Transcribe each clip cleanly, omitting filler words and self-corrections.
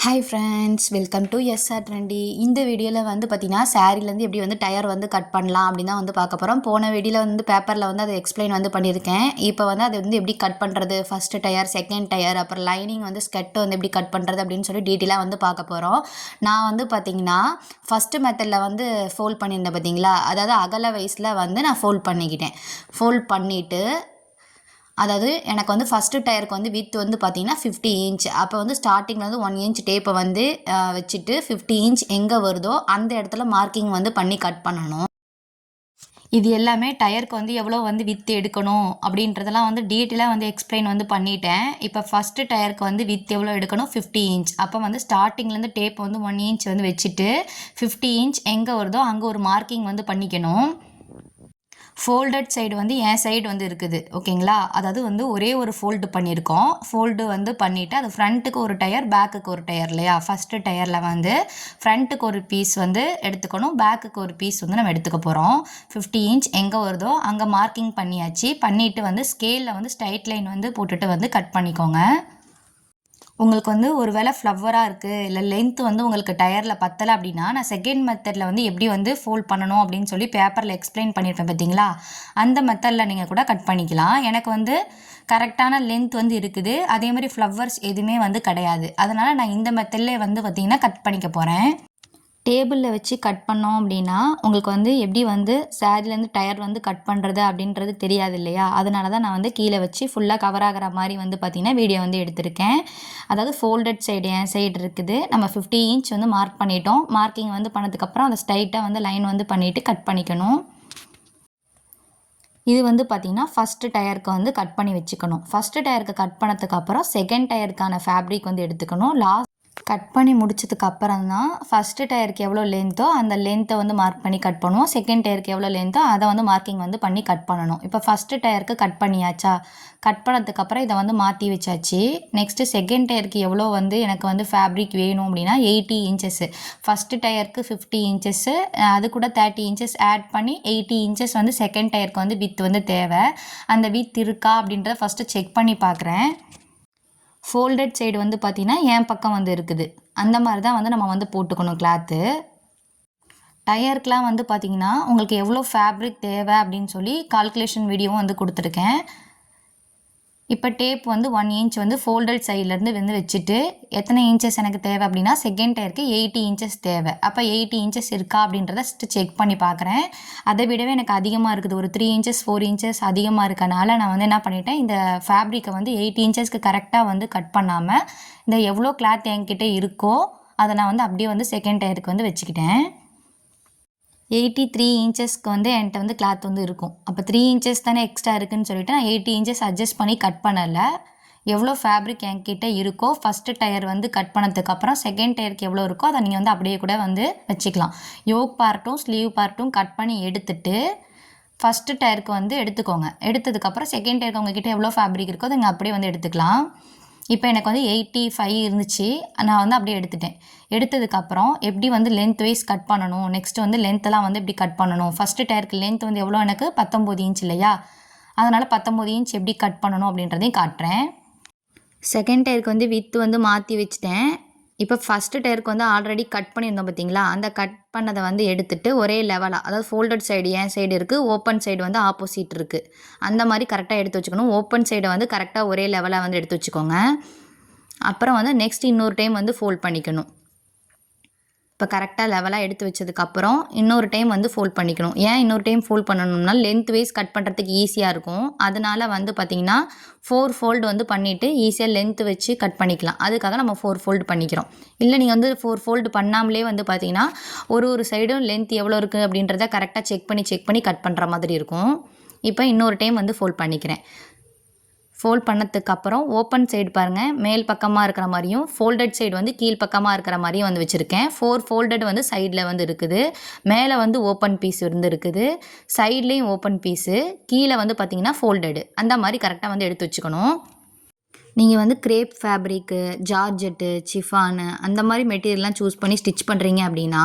Hi friends, welcome to SR trendy. இந்த வீடியோவில் வந்து பார்த்தீங்கன்னா சாரீலேருந்து எப்படி வந்து டயர் வந்து கட் பண்ணலாம் அப்படின்னு தான் வந்து பார்க்க போகிறோம். போன வீடியோவில் வந்து பேப்பரில் வந்து அதை எக்ஸ்பிளைன் வந்து பண்ணியிருக்கேன். இப்போ வந்து அதை வந்து எப்படி கட் பண்ணுறது, ஃபஸ்ட்டு டயர், செகண்ட் டயர், அப்புறம் லைனிங் வந்து ஸ்கெட்டு வந்து எப்படி கட் பண்ணுறது அப்படின்னு சொல்லி டீட்டெயிலாக வந்து பார்க்க போகிறோம். நான் வந்து பார்த்தீங்கன்னா ஃபஸ்ட்டு மெத்தடில் வந்து ஃபோல்ட் பண்ணியிருந்தேன் பார்த்தீங்களா, அதாவது அகல வயசில் வந்து நான் ஃபோல்ட் பண்ணிக்கிட்டேன். ஃபோல்ட் பண்ணிவிட்டு அதாவது எனக்கு வந்து ஃபஸ்ட்டு டயருக்கு வந்து வித் வந்து பார்த்தீங்கன்னா 50 இன்ச். அப்போ வந்து ஸ்டார்டிங்கில் வந்து 1 இன்ச் டேப்பை வந்து வச்சுட்டு 50 இன்ச் எங்கே வருதோ அந்த இடத்துல மார்க்கிங் வந்து பண்ணி கட் பண்ணணும். இது எல்லாமே டயருக்கு வந்து எவ்வளோ வந்து வித் எடுக்கணும் அப்படின்றதெல்லாம் வந்து டீட்டெயிலாக வந்து எக்ஸ்பிளைன் வந்து பண்ணிட்டேன். இப்போ ஃபஸ்ட்டு டயருக்கு வந்து வித் எவ்வளோ எடுக்கணும், 50 இன்ச். அப்போ வந்து ஸ்டார்டிங்லேருந்து டேப் வந்து 1 இன்ச் வந்து வச்சுட்டு 50 இன்ச் எங்கே வருதோ அங்கே ஒரு மார்க்கிங் வந்து பண்ணிக்கணும். ஃபோல்டட் சைடு வந்து என் சைடு வந்து இருக்குது, ஓகேங்களா. அதாவது வந்து ஒரே ஒரு ஃபோல்டு பண்ணியிருக்கோம். ஃபோல்டு வந்து பண்ணிவிட்டு அது ஃப்ரண்ட்டுக்கு ஒரு டயர், பேக்குக்கு ஒரு டயர் இல்லையா. ஃபஸ்ட்டு டயரில் வந்து ஃப்ரண்ட்டுக்கு ஒரு பீஸ் வந்து எடுத்துக்கணும், பேக்குக்கு ஒரு பீஸ் வந்து நம்ம எடுத்துக்க போகிறோம். 50 இன்ச் எங்கே வருதோ அங்கே மார்க்கிங் பண்ணியாச்சு. பண்ணிவிட்டு வந்து ஸ்கேலில் வந்து ஸ்ட்ரைட் லைன் வந்து போட்டுட்டு வந்து கட் பண்ணிக்கோங்க. உங்களுக்கு வந்து ஒரு வேளை ஃப்ளவராக இருக்குது இல்லை லென்த் வந்து உங்களுக்கு டயரில் பத்தலை அப்படின்னா நான் செகண்ட் மெத்தடில் வந்து எப்படி வந்து ஃபோல்ட் பண்ணணும் அப்படின்னு சொல்லி பேப்பரில் எக்ஸ்பிளைன் பண்ணியிருப்பேன் பார்த்தீங்களா. அந்த மெத்தடில் நீங்கள் கூட கட் பண்ணிக்கலாம். எனக்கு வந்து கரெக்டான லென்த் வந்து இருக்குது, அதே மாதிரி ஃப்ளவர்ஸ் எதுவுமே வந்து கிடையாது. அதனால் நான் இந்த மெத்தட்லேயே வந்து பார்த்திங்கன்னா கட் பண்ணிக்க போகிறேன். டேபிளில் வச்சு கட் பண்ணோம் அப்படின்னா உங்களுக்கு வந்து எப்படி வந்து சேரீலேருந்து டயர் வந்து கட் பண்ணுறது அப்படின்றது தெரியாது இல்லையா. அதனால தான் நான் வந்து கீழே வச்சு ஃபுல்லாக கவர் ஆகிற மாதிரி வந்து பார்த்திங்கன்னா வீடியோ வந்து எடுத்திருக்கேன். அதாவது ஃபோல்டட் சைடு என் சைடு இருக்குது. நம்ம 50 இன்ச் வந்து மார்க் பண்ணிட்டோம். மார்க்கிங் வந்து பண்ணதுக்கப்புறம் அதை ஸ்ட்ரைட்டாக வந்து லைன் வந்து பண்ணிவிட்டு கட் பண்ணிக்கணும். இது வந்து பார்த்திங்கன்னா ஃபஸ்ட்டு டயருக்கு வந்து கட் பண்ணி வச்சுக்கணும். ஃபஸ்ட்டு டயருக்கு கட் பண்ணதுக்கப்புறம் செகண்ட் டயருக்கான ஃபேப்ரிக் வந்து எடுத்துக்கணும். கட் பண்ணி முடிச்சதுக்கு அப்புறம் தான் ஃபஸ்ட்டு டயருக்கு எவ்வளோ லென்த்தோ அந்த லென்த்தை வந்து மார்க் பண்ணி கட் பண்ணுவோம். செகண்ட் டயருக்கு எவ்வளோ லென்த்தோ அதை வந்து மார்க்கிங் வந்து பண்ணி கட் பண்ணணும். இப்போ ஃபஸ்ட்டு டயருக்கு கட் பண்ணியாச்சா, கட் பண்ணதுக்கப்புறம் இதை வந்து மாற்றி வச்சாச்சு. நெக்ஸ்ட்டு செகண்ட் டயருக்கு எவ்வளோ வந்து எனக்கு வந்து ஃபேப்ரிக் வேணும் அப்படின்னா 80 இன்ச்சஸ்ஸு. ஃபஸ்ட்டு டயருக்கு 50 இன்ச்சஸ்ஸு, அது கூட 30 இன்ச்சஸ் ஆட் பண்ணி 80 இன்ச்சஸ் வந்து செகண்ட் டயருக்கு வந்து வித் வந்து தேவை. அந்த வித் இருக்கா அப்படின்றத ஃபஸ்ட்டு செக் பண்ணி பார்க்குறேன். ஃபோல்டட் சைடு வந்து பார்த்திங்கன்னா என் பக்கம் வந்து இருக்குது. அந்த மாதிரி தான் வந்து நம்ம வந்து போட்டுக்கணும் கிளாத்து. டயருக்கெலாம் வந்து பார்த்திங்கன்னா உங்களுக்கு எவ்வளோ ஃபேப்ரிக் தேவை அப்படின்னு சொல்லி கால்குலேஷன் வீடியோவும் வந்து கொடுத்துருக்கேன். இப்போ டேப் வந்து 1 இன்ச் வந்து ஃபோல்டட் சைட்லேருந்து வந்து வச்சுட்டு எத்தனை இன்ச்சஸ் எனக்கு தேவை அப்படின்னா செகண்ட் டயருக்கு 80 இன்ச்சஸ் தேவை. அப்போ 80 இன்ச்சஸ் இருக்கா அப்படின்றத செக் பண்ணி பார்க்குறேன். அதை விடவே எனக்கு அதிகமாக இருக்குது, ஒரு 3 இன்ச்சஸ் 4 இன்ச்சஸ் அதிகமாக இருக்கனால நான் வந்து என்ன பண்ணிட்டேன், இந்த ஃபேப்ரிக்கை வந்து 80 இன்ச்சஸ்க்கு கரெக்டாக வந்து கட் பண்ணாமல் இந்த எவ்வளோ கிளாத் என்கிட்ட இருக்கோ அதை நான் வந்து அப்படியே வந்து செகண்ட் டயருக்கு வந்து வச்சுக்கிட்டேன். 83 இன்ச்சஸ்க்கு வந்து என்கிட்ட வந்து கிளாத் வந்து இருக்கும். அப்போ 3 இன்ச்சஸ் தானே எக்ஸ்ட்ரா இருக்குதுன்னு சொல்லிட்டு நான் 80 இன்ச்சஸ் அட்ஜஸ்ட் பண்ணி கட் பண்ணலை. எவ்வளோ ஃபேப்ரிக் என்கிட்ட இருக்கோ ஃபஸ்ட்டு டயர் வந்து கட் பண்ணதுக்கப்புறம் செகண்ட் டயருக்கு எவ்வளோ இருக்கோ அதை நீங்கள் வந்து அப்படியே கூட வந்து வச்சுக்கலாம். யோக் பார்ட்டும் ஸ்லீவ் பார்ட்டும் கட் பண்ணி எடுத்துட்டு ஃபஸ்ட்டு டயருக்கு வந்து எடுத்துக்கோங்க. எடுத்ததுக்கப்புறம் செகண்ட் டயருக்கு உங்ககிட்ட எவ்வளோ ஃபேப்ரிக் இருக்கோ அதை நீங்கள் அப்படியே வந்து எடுத்துக்கலாம். இப்போ எனக்கு வந்து 85 இருந்துச்சு, நான் வந்து அப்படியே எடுத்துட்டேன். எடுத்ததுக்கப்புறம் எப்படி வந்து லென்த் வைஸ் கட் பண்ணணும், நெக்ஸ்ட்டு வந்து லென்த்தெல்லாம் வந்து எப்படி கட் பண்ணணும். ஃபஸ்ட்டு டயருக்கு லென்த் வந்து எவ்வளோ எனக்கு 19 இன்ச் இல்லையா, அதனால் 19 இன்ச் எப்படி கட் பண்ணணும் அப்படின்றதையும் காட்டுறேன். செகண்ட் டயருக்கு வந்து வித் வந்து மாற்றி வச்சுட்டேன். இப்போ ஃபஸ்ட்டு டயருக்கு வந்து ஆல்ரெடி கட் பண்ணியிருந்தோம் பார்த்தீங்களா, அந்த கட் பண்ணதை வந்து எடுத்துகிட்டு ஒரே லெவலாக, அதாவது ஃபோல்டட் சைடு என் சைடு இருக்குது, ஓப்பன் சைடு வந்து ஆப்போசிட் இருக்குது, அந்த மாதிரி கரெக்டாக எடுத்து வச்சுக்கணும். ஓப்பன் சைடை வந்து கரெக்டாக ஒரே லெவலாக வந்து எடுத்து வச்சுக்கோங்க. அப்புறம் வந்து நெக்ஸ்ட் இன்னொரு டைம் வந்து ஃபோல்ட் பண்ணிக்கணும். இப்போ கரெக்டாக லெவலாக எடுத்து வச்சதுக்கப்புறம் இன்னொரு டைம் வந்து ஃபோல்ட் பண்ணிக்கணும். ஏன் இன்னொரு டைம் ஃபோல்ட் பண்ணணும்னா லென்த் வைஸ் கட் பண்ணுறதுக்கு ஈஸியாக இருக்கும். அதனால் வந்து பார்த்திங்கன்னா 4 ஃபோல்டு வந்து பண்ணிவிட்டு ஈஸியாக லென்த் வச்சு கட் பண்ணிக்கலாம். அதுக்காக நம்ம 4 ஃபோல்டு பண்ணிக்கிறோம். இல்லை நீங்கள் வந்து 4 ஃபோல்டு பண்ணாமலே வந்து பார்த்திங்கன்னா ஒரு சைடும் லென்த் எவ்வளோ இருக்குது அப்படின்றத கரெக்டாக செக் பண்ணி கட் பண்ணுற மாதிரி இருக்கும். இப்போ இன்னொரு டைம் வந்து ஃபோல்ட் பண்ணிக்கிறேன். ஃபோல்ட் பண்ணதுக்கப்புறம் ஓப்பன் சைடு பாருங்கள் மேல் பக்கமாக இருக்கிற மாதிரியும் ஃபோல்டட் சைடு வந்து கீழ் பக்கமாக இருக்கிற மாதிரியும் வந்து வச்சுருக்கேன். 4 ஃபோல்டட் வந்து சைடில் வந்து இருக்குது, மேலே வந்து ஓப்பன் பீஸ் வந்து இருக்குது, சைட்லேயும் ஓப்பன் பீஸு, கீழே வந்து பார்த்திங்கன்னா ஃபோல்டடு, அந்த மாதிரி கரெக்டாக வந்து எடுத்து வச்சுக்கணும். நீங்கள் வந்து கிரேப் ஃபேப்ரிக்கு, ஜார்ஜெட்டு, சிஃபானு அந்த மாதிரி மெட்டீரியல்லாம் சூஸ் பண்ணி ஸ்டிச் பண்ணுறீங்க அப்படின்னா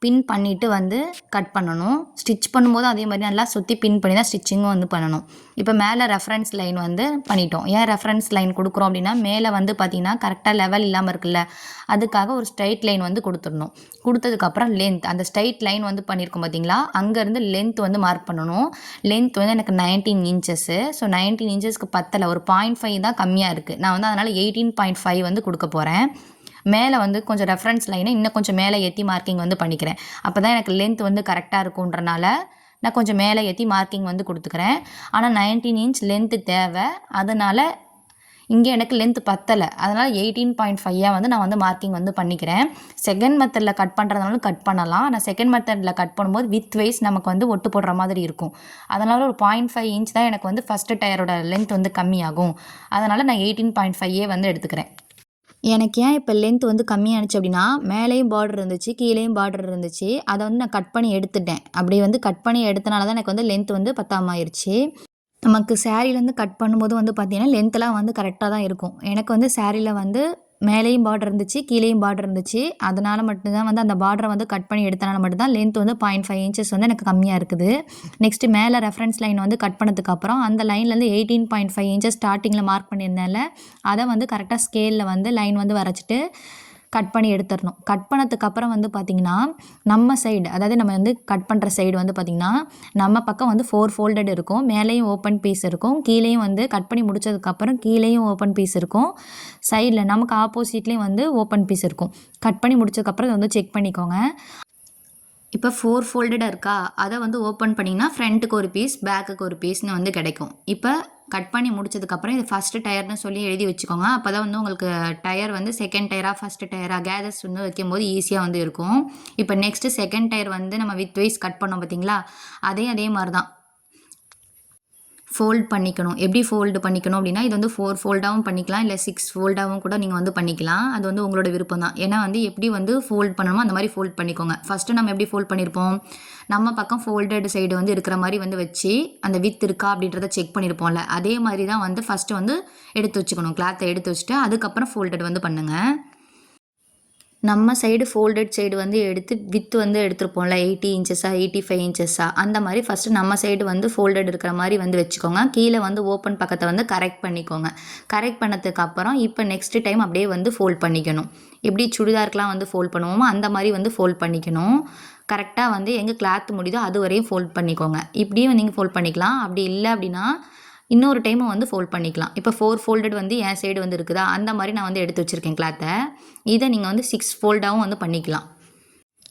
பின் பண்ணிவிட்டு வந்து கட் பண்ணணும். ஸ்டிச் பண்ணும்போது அதே மாதிரி நல்லா சுற்றி பின் பண்ணி தான் ஸ்டிச்சிங்கும் வந்து பண்ணணும். இப்போ மேலே ரெஃபரன்ஸ் லைன் வந்து பண்ணிட்டோம். ஏன் ரெஃபரன்ஸ் லைன் கொடுக்குறோம் அப்படின்னா மேலே வந்து பார்த்திங்கன்னா கரெக்டாக லெவல் இல்லாமல் இருக்குல்ல, அதுக்காக ஒரு ஸ்ட்ரைட் லைன் வந்து கொடுத்துடணும். கொடுத்ததுக்கப்புறம் லென்த், அந்த ஸ்ட்ரைட் லைன் வந்து பண்ணியிருக்கோம் பார்த்தீங்களா, அங்கேருந்து லென்த் வந்து மார்க் பண்ணணும். லென்த் வந்து எனக்கு 19 இன்ச்சஸ்ஸு. ஸோ 19 இன்ச்சஸ்க்கு பத்தலை, ஒரு 0.5 தான் கம்மியாக இருக்குது. நான் வந்து அதனால் 18.5 வந்து கொடுக்க போகிறேன். மேலே வந்து கொஞ்சம் ரெஃபரன்ஸ் லைனை இன்னும் கொஞ்சம் மேலே ஏற்றி மார்க்கிங் வந்து பண்ணிக்கிறேன். அப்போ தான் எனக்கு லென்த் வந்து கரெக்டாக இருக்குன்றனால நான் கொஞ்சம் மேலே ஏற்றி மார்க்கிங் வந்து கொடுத்துக்கிறேன். ஆனால் 19 இன்ச் லென்த்து தேவை, அதனால் இங்கே எனக்கு லென்த் பத்தலை, அதனால் 18.5 வந்து நான் வந்து மார்க்கிங் வந்து பண்ணிக்கிறேன். செகண்ட் மெத்தடில் கட் பண்ணுறதுனாலும் கட் பண்ணலாம். ஆனால் செகண்ட் மெத்தடில் கட் பண்ணும்போது வித் வைஸ் நமக்கு வந்து ஒட்டு போடுற மாதிரி இருக்கும். அதனால் ஒரு 0.5 இன்ச் தான் எனக்கு வந்து ஃபஸ்ட்டு டயரோட லென்த் வந்து கம்மியாகும். அதனால் நான் 18.5 வந்து எடுத்துக்கிறேன். எனக்கு ஏன் இப்போ லென்த் வந்து கம்மியானுச்சு அப்படின்னா, மேலேயும் பார்டர் இருந்துச்சு, கீழேயும் பார்டர் இருந்துச்சு. அதை வந்து நான் கட் பண்ணி எடுத்துட்டேன். அப்படி வந்து கட் பண்ணி எடுத்தனால தான் எனக்கு வந்து லென்த் வந்து பத்தாம ஆயிடுச்சு. நமக்கு சாரீலேருந்து கட் பண்ணும்போது வந்து பார்த்திங்கன்னா லென்த்லாம் வந்து கரெக்டாக தான் இருக்கும். எனக்கு வந்து சாரியில் வந்து மேலேயும் பார்டர் இருந்துச்சு, கீழேயும் பார்டர் இருந்துச்சு. அதனால் மட்டும்தான் வந்து அந்த பார்டரை வந்து கட் பண்ணி எடுத்தனால மட்டும்தான் லென்த் வந்து 0.5 இன்ச்சஸ் வந்து எனக்கு கம்மியாக இருக்குது. நெக்ஸ்ட்டு மேலே ரெஃபரன்ஸ் லைன் வந்து கட் பண்ணதுக்கப்புறம் அந்த லைன்லேருந்து 18.5 இன்ச்சஸ் ஸ்டார்டிங்கில் மார்க் பண்ணியிருந்தேன்ல, அதை வந்து கரெக்டாக ஸ்கேலில் வந்து லைன் வந்து வரைச்சிட்டு கட் பண்ணி எடுத்துடணும். கட் பண்ணதுக்கப்புறம் வந்து பார்த்திங்கன்னா நம்ம சைடு, அதாவது நம்ம வந்து கட் பண்ணுற சைடு வந்து பார்த்திங்கன்னா நம்ம பக்கம் வந்து 4 ஃபோல்டட் இருக்கும். மேலேயும் ஓப்பன் பீஸ் இருக்கும், கீழேயும் வந்து கட் பண்ணி முடிச்சதுக்கப்புறம் கீழேயும் ஓப்பன் பீஸ் இருக்கும். சைடில் நமக்கு ஆப்போசிட்லேயும் வந்து ஓப்பன் பீஸ் இருக்கும். கட் பண்ணி முடிச்சதுக்கப்புறம் இதை வந்து செக் பண்ணிக்கோங்க. இப்போ 4 ஃபோல்டடாக இருக்கா, அதை வந்து ஓப்பன் பண்ணிங்கன்னா ஃப்ரண்ட்டுக்கு ஒரு பீஸ், பேக்குக்கு ஒரு பீஸ்னு வந்து கிடைக்கும். இப்போ கட் பண்ணி முடிச்சதுக்கப்புறம் இது ஃபஸ்ட்டு டயர்னு சொல்லி எழுதி வச்சுக்கோங்க. அப்போ தான் வந்து உங்களுக்கு டயர் வந்து செகண்ட் டயராக ஃபஸ்ட்டு டயராக கேதர்ஸ் வந்து வைக்கும்போது ஈஸியாக வந்து இருக்கும். இப்போ நெக்ஸ்ட்டு செகண்ட் டயர் வந்து நம்ம வித் வைஸ் கட் பண்ணோம் பார்த்தீங்களா, அதே மாதிரி தான் ஃபோல்ட் பண்ணிக்கணும். எப்படி ஃபோல்டு பண்ணிக்கணும் அப்படின்னா, இது வந்து 4 ஃபோல்டாகவும் பண்ணிக்கலாம், இல்லை 6 ஃபோல்டாகவும் கூட நீங்கள் வந்து பண்ணிக்கலாம். அது வந்து உங்களோட விருப்பம் தான். ஏன்னா வந்து எப்படி வந்து ஃபோல்ட் பண்ணணுமோ அந்த மாதிரி ஃபோல்ட் பண்ணிக்கோங்க. ஃபஸ்ட்டு நம்ம எப்படி ஃபோல்ட் பண்ணியிருப்போம், நம்ம பக்கம் ஃபோல்டட் சைடு வந்து இருக்கிற மாதிரி வந்து வச்சு அந்த வித் இருக்கா அப்படின்றத செக் பண்ணியிருப்போம்ல, அதே மாதிரி தான் வந்து ஃபஸ்ட்டு வந்து எடுத்து வச்சுக்கணும். கிளாத்தை எடுத்து வச்சுட்டு அதுக்கப்புறம் ஃபோல்டட் வந்து பண்ணுங்கள். நம்ம சைடு ஃபோல்டட் சைடு வந்து எடுத்து வித் வந்து எடுத்துருப்போம்ல, 80 இன்ச்சஸா 85 இன்ச்சஸா, அந்த மாதிரி ஃபஸ்ட்டு நம்ம சைடு வந்து ஃபோல்டட் இருக்கிற மாதிரி வந்து வச்சுக்கோங்க. கீழே வந்து ஓப்பன் பக்கத்தை வந்து கரெக்ட் பண்ணிக்கோங்க. கரெக்ட் பண்ணதுக்கப்புறம் இப்போ நெக்ஸ்ட்டு டைம் அப்படியே வந்து ஃபோல்ட் பண்ணிக்கணும். எப்படி சுடிதாருக்கெலாம் வந்து ஃபோல்ட் பண்ணுவோமோ அந்த மாதிரி வந்து ஃபோல்ட் பண்ணிக்கணும். கரெக்டாக வந்து எங்கே கிளாத் முடியுதோ அது வரையும் ஃபோல்ட் பண்ணிக்கோங்க. இப்படியும் நீங்கள் ஃபோல்ட் பண்ணிக்கலாம். அப்படி இல்லை அப்படின்னா இன்னொரு டைமும் வந்து ஃபோல்ட் பண்ணிக்கலாம். இப்போ 4 ஃபோல்டட் வந்து என் சைடு வந்து இருக்குதா, அந்த மாதிரி நான் வந்து எடுத்து வச்சுருக்கேன் கிளாத்தை. இதை நீங்கள் வந்து 6 ஃபோல்டாகவும் வந்து பண்ணிக்கலாம்.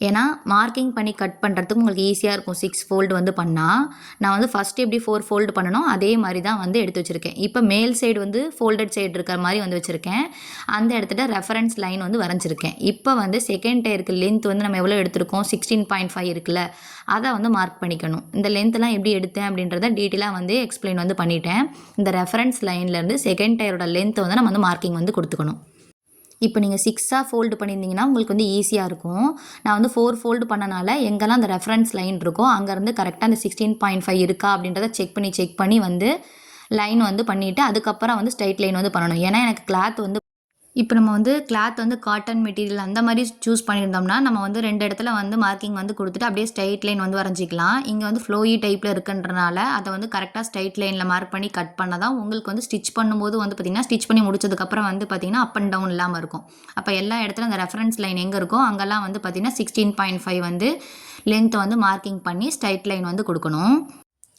ஏன்னா மார்க்கிங் பண்ணி கட் பண்ணுறதுக்கு உங்களுக்கு ஈஸியாக இருக்கும் 6 ஃபோல்டு வந்து பண்ணால். நான் வந்து ஃபஸ்ட்டு எப்படி 4 ஃபோல்டு பண்ணணும் அதே மாதிரி தான் வந்து எடுத்து வச்சுருக்கேன். இப்போ மேல் சைடு வந்து ஃபோல்டட் சைடு இருக்கிற மாதிரி வந்து வச்சுருக்கேன். அந்த இடத்துல ரெஃபரன்ஸ் லைன் வந்து வரைஞ்சிருக்கேன். இப்போ வந்து செகண்ட் டயருக்கு லென்த் வந்து நம்ம எவ்வளோ எடுத்திருக்கோம், 16.5 இருக்குல்ல, அதை வந்து மார்க் பண்ணிக்கணும். இந்த லென்த்லாம் எப்படி எடுத்தேன் அப்படின்றத டீட்டெயிலாக வந்து எக்ஸ்பிளைன் வந்து பண்ணிட்டேன். இந்த ரெஃபரன்ஸ் லைன்லேருந்து செகண்ட் டயரோட லென்த்தை வந்து நம்ம வந்து மார்க்கிங் வந்து கொடுத்துக்கணும். இப்போ நீங்கள் 6ஆக ஃபோல்டு பண்ணியிருந்தீங்கன்னா உங்களுக்கு வந்து ஈஸியாக இருக்கும். நான் வந்து 4 ஃபோல்டு பண்ணனால எங்கெல்லாம் அந்த ரெஃபரன்ஸ் லைன் இருக்கோ அங்கேருந்து கரெக்டாக அந்த 16.5 இருக்கா அப்படின்றத செக் பண்ணி வந்து லைன் வந்து பண்ணிவிட்டு அதுக்கப்புறம் வந்து ஸ்ட்ரைட் லைன் வந்து பண்ணணும். ஏன்னா எனக்கு கிளாத் வந்து இப்போ நம்ம வந்து கிளாத் வந்து காட்டன் மெட்டீரியல் அந்த மாதிரி சூஸ் பண்ணியிருந்தோம்னா நம்ம வந்து 2 இடத்துல வந்து மார்க்கிங் வந்து கொடுத்துட்டு அப்படியே ஸ்ட்ரைட் லைன் வந்து வரைஞ்சிக்கலாம். இங்கே வந்து ஃப்ளோயி டைப்பில் இருக்குன்றனால அதை வந்து கரெக்டாக ஸ்ட்ரைட் லைனில் மார்க் பண்ணி கட் பண்ணால் தான் உங்களுக்கு வந்து ஸ்டிச் பண்ணும்போது வந்து பார்த்திங்கன்னா ஸ்டிச் பண்ணி முடிச்சதுக்கப்புறம் வந்து பார்த்திங்கன்னா அப் அண்ட் டவுன் இல்லாமல் இருக்கும். அப்போ எல்லா இடத்துல அந்த ரெஃபரன்ஸ் லைன் எங்கே இருக்கோ அங்கெல்லாம் வந்து பார்த்திங்கன்னா 16.5 வந்து லென்த்தை வந்து மார்க்கிங் பண்ணி ஸ்ட்ரைட் லைன் வந்து கொடுக்கணும்.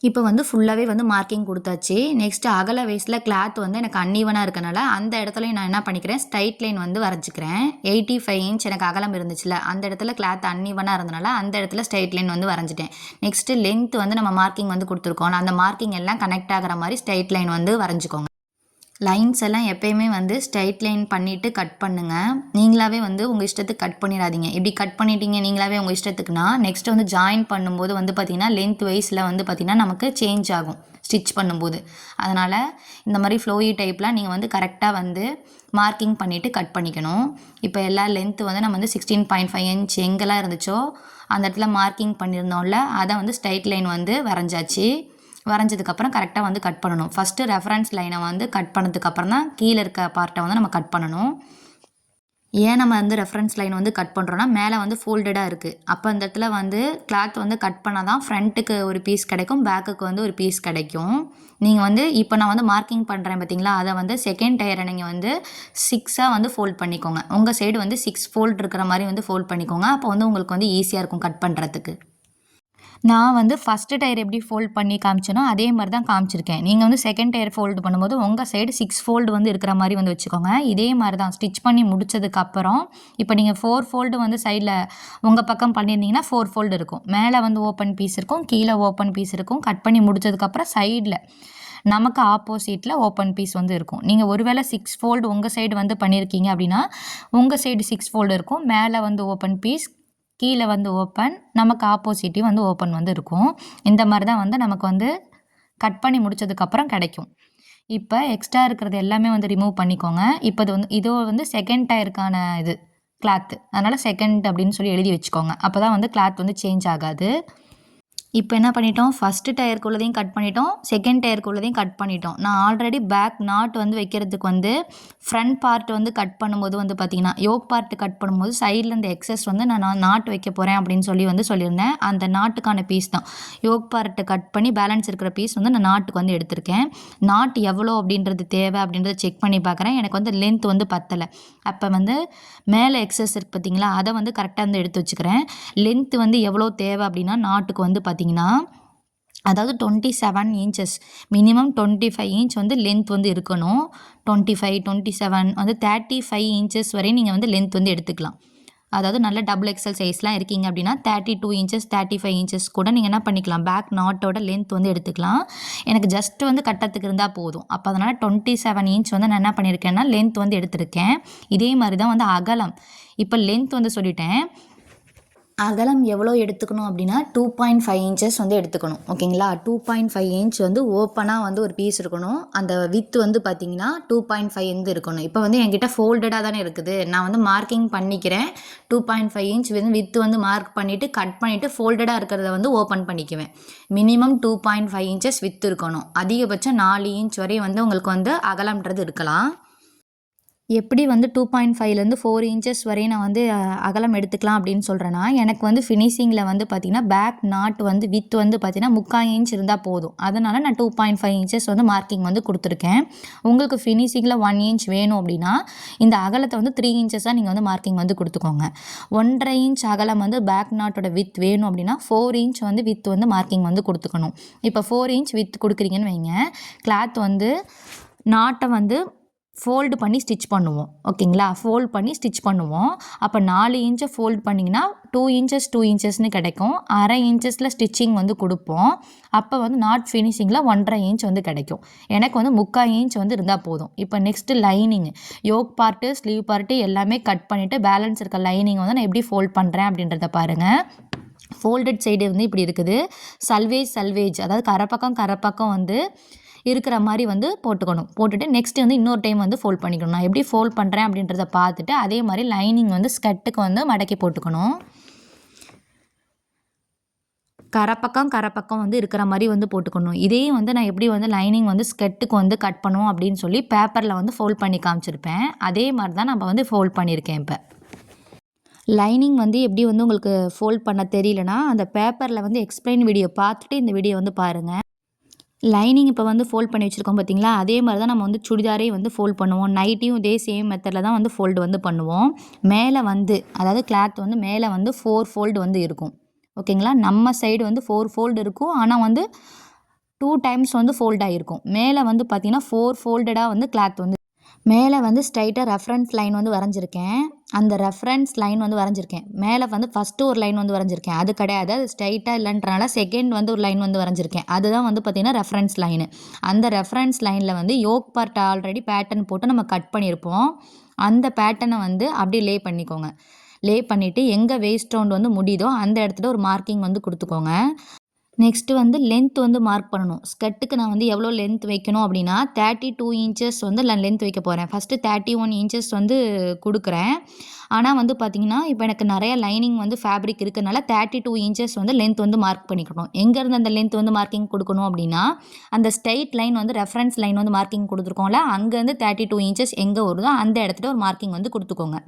இப்போ வந்து ஃபுல்லாகவே வந்து மார்க்கிங் கொடுத்தாச்சு. நெக்ஸ்ட்டு அகல வயசில் கிளாத் வந்து எனக்கு அன்ஈவனாக இருக்கனால அந்த இடத்துலையும் நான் என்ன பண்ணிக்கிறேன், ஸ்ட்ரைட் லைன் வந்து வரைஞ்சிக்கிறேன். 85 இன்ச் எனக்கு அகலம் இருந்துச்சுல, அந்த இடத்துல கிளாத் அன்ஈவனாக இருந்தனால அந்த இடத்துல ஸ்ட்ரைட் லைன் வந்து வரைஞ்சிட்டேன். நெக்ஸ்ட்டு லென்த் வந்து நம்ம மார்க்கிங் வந்து கொடுத்துருக்கோம், அந்த மார்க்கிங் எல்லாம் கனெக்ட் ஆகிற மாதிரி ஸ்ட்ரைட் லைன் வந்து வரைஞ்சிக்கோங்க. லைன்ஸ் எல்லாம் எப்போயுமே வந்து ஸ்ட்ரைட் லைன் பண்ணிவிட்டு கட் பண்ணுங்கள். நீங்களாவே வந்து உங்கள் இஷ்டத்துக்கு கட் பண்ணிடாதீங்க. இப்படி கட் பண்ணிட்டீங்க நீங்களாவே உங்கள் இஷ்டத்துக்குனா நெக்ஸ்ட்டு வந்து ஜாயின் பண்ணும்போது வந்து பார்த்திங்கன்னா லென்த் வைஸில் வந்து பார்த்திங்கன்னா நமக்கு சேஞ்ச் ஆகும் ஸ்டிச் பண்ணும்போது. அதனால் இந்த மாதிரி ஃப்ளோயி டைப்லாம் நீங்கள் வந்து கரெக்டாக வந்து மார்க்கிங் பண்ணிவிட்டு கட் பண்ணிக்கணும். இப்போ எல்லா லென்த்து வந்து நம்ம வந்து 16.5 இன்ச் எங்கெல்லாம் இருந்துச்சோ அந்த இடத்துல மார்க்கிங் பண்ணியிருந்தோம்ல, அதை வந்து ஸ்ட்ரைட் லைன் வந்து வரைஞ்சாச்சு. வரைஞ்சதுக்கப்புறம் கரெக்டாக வந்து கட் பண்ணணும். ஃபஸ்ட்டு ரெஃபரன்ஸ் லைனை வந்து கட் பண்ணதுக்கப்புறம் தான் கீழே இருக்க பார்ட்டை வந்து நம்ம கட் பண்ணணும். ஏன் நம்ம வந்து ரெஃபரன்ஸ் லைன் வந்து கட் பண்ணுறோன்னா மேலே வந்து ஃபோல்டடாக இருக்குது. அப்போ அந்த இடத்துல வந்து கிளாத் வந்து கட் பண்ணால் தான் ஃப்ரண்ட்டுக்கு ஒரு பீஸ் கிடைக்கும், பேக்குக்கு வந்து ஒரு பீஸ் கிடைக்கும். நீங்கள் வந்து இப்போ நான் வந்து மார்க்கிங் பண்ணுறேன் பார்த்தீங்களா, அதை வந்து செகண்ட் டயரை நீங்கள் வந்து 6ஆக வந்து ஃபோல்ட் பண்ணிக்கோங்க. உங்கள் சைடு வந்து 6 ஃபோல்ட் இருக்கிற மாதிரி வந்து ஃபோல்ட் பண்ணிக்கோங்க. அப்போ வந்து உங்களுக்கு வந்து ஈஸியாக இருக்கும் கட் பண்ணுறதுக்கு. நான் வந்து ஃபஸ்ட்டு டயர் எப்படி ஃபோல்ட் பண்ணி காமிச்சேனோ அதே மாதிரி தான் காமிச்சிருக்கேன். நீங்கள் வந்து செகண்ட் டயர் ஃபோல்டு பண்ணும்போது உங்கள் சைடு 6 ஃபோல்டு வந்து இருக்கிற மாதிரி வந்து வச்சுக்கோங்க. இதே மாதிரி தான் ஸ்டிச் பண்ணி முடிச்சதுக்கப்புறம் இப்போ நீங்கள் 4 ஃபோல்டு வந்து சைடில் உங்கள் பக்கம் பண்ணியிருந்தீங்கன்னா 4 ஃபோல்டு இருக்கும். மேலே வந்து ஓப்பன் பீஸ் இருக்கும், கீழே ஓப்பன் பீஸ் இருக்கும். கட் பண்ணி முடிச்சதுக்கப்புறம் சைடில் நமக்கு ஆப்போசிட்டில் ஓப்பன் பீஸ் வந்து இருக்கும். நீங்கள் ஒருவேளை 6 ஃபோல்டு உங்கள் சைடு வந்து பண்ணியிருக்கீங்க அப்படின்னா உங்கள் சைடு 6 ஃபோல்டு இருக்கும், மேலே வந்து ஓப்பன் பீஸ், கீழே வந்து ஓப்பன், நமக்கு ஆப்போசிட்டிவ் வந்து ஓப்பன் வந்து இருக்கும். இந்த மாதிரி தான் வந்து நமக்கு வந்து கட் பண்ணி முடிச்சதுக்கப்புறம் கிடைக்கும். இப்போ எக்ஸ்ட்ரா இருக்கிறது எல்லாமே வந்து ரிமூவ் பண்ணிக்கோங்க. இப்போ இது வந்து செகண்ட் டயருக்கான இது கிளாத்து, அதனால் செகண்ட் அப்படின்னு சொல்லி எழுதி வச்சுக்கோங்க. அப்போ தான் வந்து கிளாத் வந்து சேஞ்ச் ஆகாது. இப்போ என்ன பண்ணிட்டோம், ஃபஸ்ட்டு டயருக்குள்ளதையும் கட் பண்ணிட்டோம், செகண்ட் டயருக்குள்ளதையும் கட் பண்ணிட்டோம். நான் ஆல்ரெடி பேக் நாட் வந்து வைக்கிறதுக்கு வந்து ஃப்ரண்ட் பார்ட் வந்து கட் பண்ணும்போது வந்து பார்த்திங்கன்னா யோக் பார்ட் கட் பண்ணும்போது சைடில் இந்த எக்ஸஸ் வந்து நான் நாட் வைக்க போகிறேன் அப்படின்னு சொல்லி சொல்லியிருந்தேன். அந்த நாட்டுக்கான பீஸ் தான் யோக் பார்ட்டு கட் பண்ணி பேலன்ஸ் இருக்கிற பீஸ் வந்து நான் நாட்டுக்கு வந்து எடுத்திருக்கேன். நாட் எவ்வளோ அப்படின்றது தேவை அப்படின்றத செக் பண்ணி பார்க்குறேன். எனக்கு வந்து லென்த் வந்து பத்தலை. அப்போ வந்து மேலே எக்ஸஸ் இருக்குது பார்த்தீங்களா, அதை வந்து கரெக்டாக வந்து எடுத்து வச்சுக்கிறேன். லென்த் வந்து எவ்வளோ தேவை அப்படின்னா நாட்டுக்கு வந்து பார்த்திங்கன்னா அதாவது 27 இன்ச்சஸ், மினிமம் 25 இன்ச் வந்து லென்த் வந்து இருக்கணும். 25, 27 வந்து 35 இன்ச்சஸ் வரையும் நீங்கள் வந்து லென்த் வந்து எடுத்துக்கலாம். அதாவது நல்ல டபுள் எக்ஸல் சைஸ்லாம் இருக்கீங்க அப்படின்னா 32 இன்ச்சஸ் 35 இன்ச்சஸ் கூட நீங்கள் என்ன பண்ணிக்கலாம், பேக் நாட்டோட லென்த் வந்து எடுத்துக்கலாம். எனக்கு ஜஸ்ட் வந்து கட்டத்துக்கு இருந்தால் போதும். அப்போ அதனால் 27 இன்ச் வந்து நான் என்ன பண்ணியிருக்கேன்னா லென்த் வந்து எடுத்திருக்கேன். இதே மாதிரி தான் வந்து அகலம். இப்போ லென்த் வந்து சொல்லிட்டேன், அகலம் எவ்வளோ எடுத்துக்கணும் அப்படின்னா 2.5 இன்ச்சஸ் வந்து எடுத்துக்கணும். ஓகேங்களா, 2.5 இன்ச் வந்து ஓப்பனாக வந்து ஒரு பீஸ் இருக்கணும். அந்த வித்து வந்து பார்த்திங்கன்னா 2.5 வந்து இருக்கணும். இப்போ வந்து என்கிட்ட ஃபோல்டடாக தானே இருக்குது, நான் வந்து மார்க்கிங் பண்ணிக்கிறேன். 2.5 இன்ச் வந்து வித்து வந்து மார்க் பண்ணிவிட்டு கட் பண்ணிவிட்டு ஃபோல்டடாக இருக்கிறத வந்து ஓப்பன் பண்ணிக்குவேன். மினிமம் 2.5 இன்ச்சஸ் வித்து இருக்கணும். அதிகபட்சம் 4 இன்ச் வரையும் வந்து உங்களுக்கு வந்து அகலம்ன்றது இருக்கலாம். எப்படி வந்து 2.5லேருந்து 4 இன்ச்சஸ் வரையும் நான் வந்து அகலம் எடுத்துக்கலாம் அப்படின்னு சொல்கிறேன்னா, எனக்கு வந்து ஃபினிஷிங்கில் வந்து பார்த்திங்கன்னா பேக் நாட் வந்து வித் வந்து பார்த்திங்கன்னா 3/4 இன்ச் இருந்தால் போதும். அதனால் நான் 2.5 இன்ச்சஸ் வந்து மார்க்கிங் வந்து கொடுத்துருக்கேன். உங்களுக்கு ஃபினிஷிங்கில் 1 இன்ச் வேணும் அப்படின்னா இந்த அகலத்தை வந்து 3 இன்ச்சஸாக நீங்கள் வந்து மார்க்கிங் வந்து கொடுத்துக்கோங்க. 1.5 இன்ச் அகலம் வந்து பேக் நாட்டோட வித் வேணும் அப்படின்னா 4 இன்ச் வந்து வித் வந்து மார்க்கிங் வந்து கொடுத்துக்கணும். இப்போ 4 இன்ச் வித் கொடுக்குறீங்கன்னு வைங்க, கிளாத் வந்து நாட்டை வந்து ஃபோல்டு பண்ணி ஸ்டிச் பண்ணுவோம். ஓகேங்களா, ஃபோல்ட் பண்ணி ஸ்டிச் பண்ணுவோம். அப்போ 4 இன்ச்சை ஃபோல்ட் பண்ணிங்கன்னா 2 இன்ச்சஸ் 2 இன்ச்சஸ்னு கிடைக்கும். அரை இன்ச்சஸில் ஸ்டிச்சிங் வந்து கொடுப்போம். அப்போ வந்து நாட் ஃபினிஷிங்கில் 1.5 இன்ச் வந்து கிடைக்கும். எனக்கு வந்து 3/4 இன்ச் வந்து இருந்தால் போதும். இப்போ next lining, yoke part sleeve part எல்லாமே கட் பண்ணிவிட்டு பேலன்ஸ் இருக்க லைனிங் வந்து நான் எப்படி ஃபோல்ட் பண்ணுறேன் அப்படின்றத பாருங்கள். ஃபோல்டட் சைடு வந்து இப்படி இருக்குது. சல்வேஜ் அதாவது கரப்பக்கம் வந்து இருக்கிற மாதிரி வந்து போட்டுட்டு நெக்ஸ்ட்டு வந்து இன்னொரு டைம் வந்து ஃபோல்ட் பண்ணிக்கணும். நான் எப்படி ஃபோல்ட் பண்ணுறேன் அப்படின்றத பார்த்துட்டு அதே மாதிரி லைனிங் வந்து ஸ்கர்ட்டுக்கு வந்து மடக்கி போட்டுக்கணும். கரப்பக்கம் வந்து இருக்கிற மாதிரி வந்து போட்டுக்கணும். இதே வந்து நான் எப்படி வந்து லைனிங் வந்து ஸ்கர்ட்டுக்கு வந்து கட் பண்ணுவோம் அப்படின்னு சொல்லி பேப்பரில் வந்து ஃபோல்ட் பண்ணி காமிச்சிருப்பேன். அதே மாதிரி தான் நம்ம வந்து ஃபோல்ட் பண்ணியிருக்கேன். இப்போ லைனிங் வந்து எப்படி வந்து உங்களுக்கு ஃபோல்ட் பண்ண தெரியலனா அந்த பேப்பரில் வந்து எக்ஸ்பிளைன் வீடியோ பார்த்துட்டு இந்த வீடியோ வந்து பாருங்கள். லைனிங் இப்போ வந்து ஃபோல்ட் பண்ணி வச்சுருக்கோம் பார்த்தீங்களா, அதே மாதிரி தான் நம்ம வந்து சுடிதாரே வந்து ஃபோல்ட் பண்ணுவோம். நைட்டியும் இதே சேம் மெத்தடில் தான் வந்து ஃபோல்டு வந்து பண்ணுவோம். மேலே வந்து அதாவது கிளாத் வந்து மேலே வந்து 4 ஃபோல்டு வந்து இருக்கும். ஓகேங்களா, நம்ம சைடு வந்து 4 ஃபோல்டு இருக்கும். ஆனால் வந்து 2 டைம்ஸ் வந்து ஃபோல்ட் ஆகிருக்கும். மேலே வந்து பார்த்திங்கன்னா 4 ஃபோல்டடாக வந்து கிளாத் வந்து மேலே வந்து ஸ்ட்ரைட்டாக ரெஃபரன்ஸ் லைன் வந்து வரைஞ்சிருக்கேன். அந்த ரெஃபரன்ஸ் லைன் வந்து வரைஞ்சிருக்கேன். மேலே வந்து ஃபஸ்ட்டு ஒரு லைன் வந்து வரைஞ்சிருக்கேன். அது கிடையாது, அது ஸ்ட்ரைட்டாக இல்லைன்றனால செகண்ட் வந்து ஒரு லைன் வந்து வரைஞ்சிருக்கேன். அதுதான் வந்து பார்த்திங்கன்னா ரெஃபரன்ஸ் லைனு. அந்த ரெஃபரன்ஸ் லைனில் வந்து யோக் பார்ட் ஆல்ரெடி பேட்டர்ன் போட்டு நம்ம கட் பண்ணியிருப்போம். அந்த பேட்டர்னை வந்து அப்படியே லே பண்ணிக்கோங்க. லே பண்ணிவிட்டு எங்கே வேஸ்ட் ரவுண்ட் வந்து முடியுதோ அந்த இடத்துல ஒரு மார்க்கிங் வந்து கொடுத்துக்கோங்க. நெக்ஸ்ட்டு வந்து லென்த் வந்து மார்க் பண்ணணும். ஸ்கர்ட்டுக்கு நான் வந்து எவ்வளோ லென்த் வைக்கணும் அப்படின்னா 32 இன்ச்சஸ் வந்து நான் லென்த் வைக்க போகிறேன். ஃபஸ்ட்டு 31 இன்ச்சஸ் வந்து கொடுக்குறேன். ஆனால் வந்து பார்த்திங்கன்னா இப்போ எனக்கு நிறைய லைனிங் வந்து ஃபேப்ரிக் இருக்கிறதுனால 32 இன்ச்சஸ் வந்து லென்த் வந்து மார்க் பண்ணிக்கணும். எங்கேருந்து அந்த லென்த் வந்து மார்க்கிங் கொடுக்கணும் அப்படின்னா அந்த ஸ்ட்ரைட் லைன் வந்து ரெஃபரன்ஸ் லைன் வந்து மார்க்கிங் கொடுத்துருக்கோம்ல, அங்கேருந்து 32 இன்ச்சஸ் எங்கே வருதோ அந்த இடத்துல ஒரு மார்க்கிங் வந்து கொடுத்துக்கோங்க.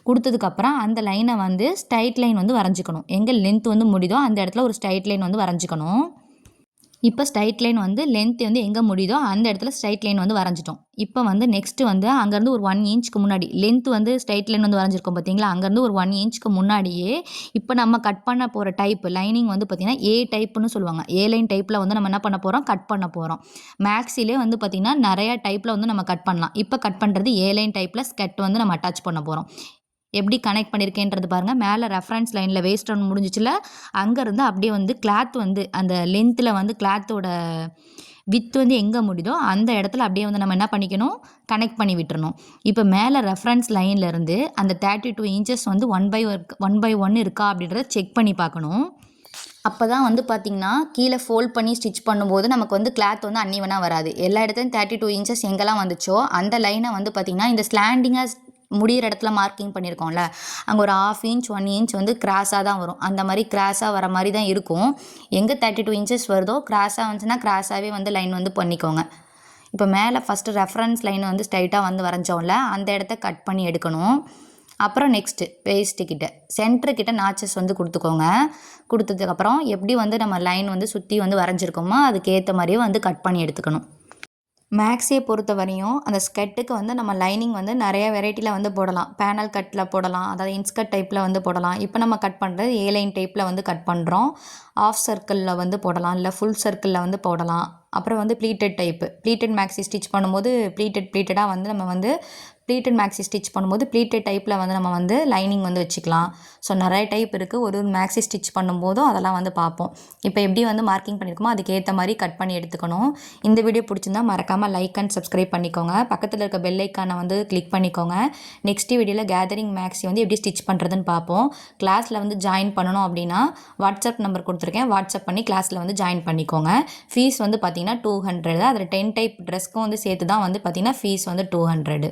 கொடுத்ததுக்கப்புறம் அந்த லைனை வந்து ஸ்ட்ரைட் லைன் வந்து வரைஞ்சிக்கணும். எங்கே லென்த் வந்து முடியுதோ அந்த இடத்துல ஒரு ஸ்ட்ரைட் லைன் வந்து வரைஞ்சிக்கணும். இப்போ ஸ்ட்ரைட் லைன் வந்து லென்த் வந்து எங்கே முடியுதோ அந்த இடத்துல ஸ்ட்ரைட் லைன் வந்து வரைஞ்சிட்டோம். இப்போ வந்து நெக்ஸ்ட்டு வந்து அங்கேருந்து ஒரு 1 இன்ச்சுக்கு முன்னாடி லென்த் வந்து ஸ்ட்ரைட் லைன் வந்து வரைஞ்சிருக்கோம் பார்த்தீங்களா, அங்கேருந்து ஒரு 1 இன்ச்சுக்கு முன்னாடியே இப்போ நம்ம கட் பண்ண போகிற டைப் லைனிங் வந்து பார்த்திங்கன்னா ஏ டைப்புன்னு சொல்லுவாங்க. ஏ லைன் டைப்பில் வந்து நம்ம என்ன பண்ண போகிறோம், கட் பண்ண போகிறோம். மேக்ஸிலே வந்து பார்த்திங்கன்னா நிறையா டைப்பில் வந்து நம்ம கட் பண்ணலாம். இப்போ கட் பண்ணுறது ஏ லைன் டைப்பில் ஸ்கெட் வந்து நம்ம அட்டாச் பண்ண போகிறோம். எப்படி கனெக்ட் பண்ணியிருக்கேன்றது பாருங்கள். மேலே ரெஃபரன்ஸ் லைனில் வேஸ்ட் ஒன்று முடிஞ்சிச்சுல, அங்கேருந்து அப்படியே வந்து கிளாத் வந்து அந்த லென்த்தில் வந்து கிளாத்தோட வித் வந்து எங்கே முடியுதோ அந்த இடத்துல அப்படியே வந்து நம்ம என்ன பண்ணிக்கணும், கனெக்ட் பண்ணி விட்டுறணும். இப்போ மேலே ரெஃபரன்ஸ் லைன்லேருந்து அந்த 32 இன்ச்சஸ் வந்து 1/1 இருக்கா அப்படின்றத செக் பண்ணி பார்க்கணும். அப்போ தான் வந்து பார்த்திங்கன்னா கீழே ஃபோல்ட் பண்ணி ஸ்டிச் பண்ணும்போது நமக்கு வந்து கிளாத் வந்து அன்னிவனாக வராது. எல்லா இடத்துலையும் 32 இன்ச்சஸ் எங்கெல்லாம் வந்துச்சோ அந்த லைனை வந்து பார்த்திங்கன்னா இந்த ஸ்லாண்டிங்காக முடிகிற இடத்துல மார்க்கிங் பண்ணியிருக்கோம்ல, அங்கே ஒரு 1/2 இன்ச் 1 இன்ச் வந்து கிராஸாக தான் வரும். அந்த மாதிரி கிராஸாக வர மாதிரி தான் இருக்கும். எங்கே 32 இன்ச்சஸ் வருதோ கிராஸாக வந்துச்சுன்னா கிராஸாகவே வந்து லைன் வந்து பண்ணிக்கோங்க. இப்போ மேலே ஃபஸ்ட்டு ரெஃபரன்ஸ் லைன் வந்து ஸ்ட்ரைட்டாக வந்து வரைஞ்சோம்ல, அந்த இடத்த கட் பண்ணி எடுக்கணும். அப்புறம் நெக்ஸ்ட்டு வேஸ்ட்டுக்கிட்ட சென்டருக்கிட்ட நாச்சஸ் வந்து கொடுத்துக்கோங்க. கொடுத்ததுக்கப்புறம் எப்படி வந்து நம்ம லைன் வந்து சுற்றி வந்து வரைஞ்சிருக்கோமோ அதுக்கேற்ற மாதிரியே வந்து கட் பண்ணி எடுத்துக்கணும். மேக்ஸே பொறுத்த வரையும் அந்த ஸ்கெட்டுக்கு வந்து நம்ம லைனிங் வந்து நிறைய வெரைட்டியில் வந்து போடலாம். பேனல் கட்டில் போடலாம், அதாவது இன்ஸ்கட் டைப்பில் வந்து போடலாம். இப்போ நம்ம கட் பண்ணுறது ஏ லைன் டைப்பில் வந்து கட் பண்ணுறோம். ஆஃப் சர்க்கிளில் வந்து போடலாம், இல்லை ஃபுல் சர்க்கிளில் வந்து போடலாம். அப்புறம் வந்து pleated type, pleated maxi stitch பண்ணும்போது ப்ளீட்டடாக வந்து நம்ம வந்து ப்ளீட்டட் மேக்ஸி ஸ்டிச் பண்ணும்போது ப்ளீட்டட் டைப்பில் வந்து நம்ம வந்து லைனிங் வந்து வச்சுக்கலாம். ஸோ நிறைய டைப் இருக்குது. ஒரு மேக்ஸி ஸ்டிச் பண்ணும்போதும் அதெல்லாம் வந்து பார்ப்போம். இப்போ எப்படி வந்து மார்க்கிங் பண்ணியிருக்கோமோ அதுக்கேற்ற மாதிரி கட் பண்ணி எடுத்துக்கணும். இந்த வீடியோ பிடிச்சிருந்தா மறக்காமல் லைக் அண்ட் சப்ஸ்கிரைப் பண்ணிக்கோங்க. பக்கத்தில் இருக்க பெல் ஐக்கானை வந்து கிளிக் பண்ணிக்கோங்க. நெக்ஸ்ட் வீடியோவில் கேதரிங் மேக்ஸி வந்து எப்படி ஸ்டிச் பண்ணுறதுன்னு பார்ப்போம். கிளாஸில் வந்து ஜாயின் பண்ணணும் அப்படின்னா வாட்ஸ்அப் நம்பர் கொடுத்துருக்கேன், வாட்ஸ்அப் பண்ணி கிளாஸில் வந்து ஜாயின் பண்ணிக்கோங்க. ஃபீஸ் வந்து பார்த்திங்கன்னா 200. அதில் 10 டைப் ட்ரெஸ்க்கும் வந்து சேர்த்து தான் வந்து பார்த்திங்கன்னா ஃபீஸ் வந்து 200.